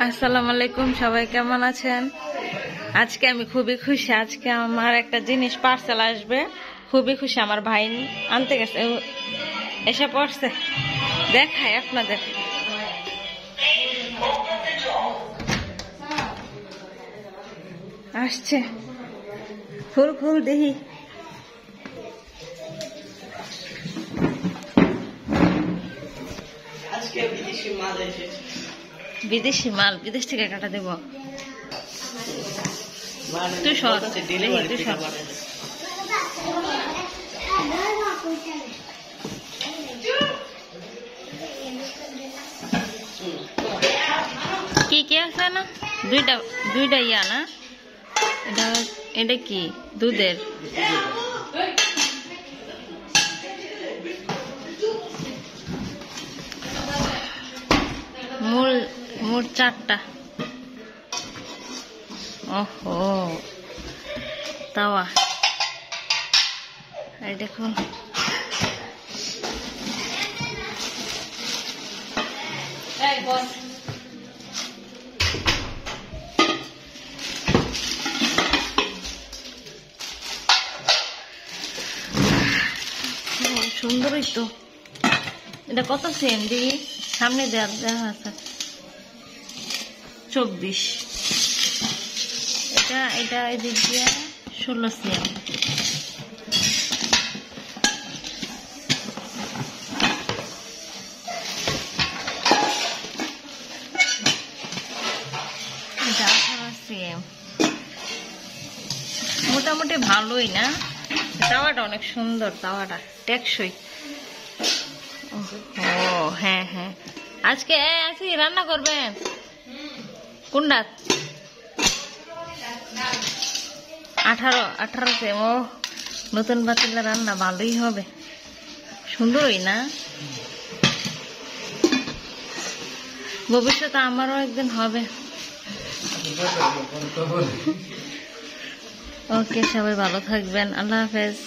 আসসালামু আলাইকুম, সবাই কেমন আছেন? আজকে আমি খুবই খুশি। আজকে আমার একটা জিনিস পার্সেল আসবে, খুবই খুশি। আমার ভাই আনতে গেছে, এসে পড়ছে। দেখাই আপনাদের। আসছে, ফুল ফুল দেখি। বিদেশি মাল, বিদেশ থেকে কাটা দেব। তুই সর, তুই সর। কি কি আছে না? দুইটা ইয়া না? এটা কি দুধের? মোট 4টা। ওহো, তাওয়া। এই দেখুন, সুন্দরই তো। এটা কত সেম দিই? সামনে দেখা আছে 24। এটা এদিক দিয়ে 16 সেম। এটা 18 সেম। মোটামুটি ভালোই না? তাওয়াটা অনেক সুন্দর, তাওয়াটা টেকসই। ও হ্যাঁ হ্যাঁ, আজকে আজকে রান্না করবেন কোনটা? 18 সেম। ও নতুন পাতিলা রান্না ভালোই হবে, সুন্দরই না? ভবিষ্যতে আমারও একদিন হবে। ওকে, সবাই ভালো থাকবেন। আল্লাহ হাফেজ।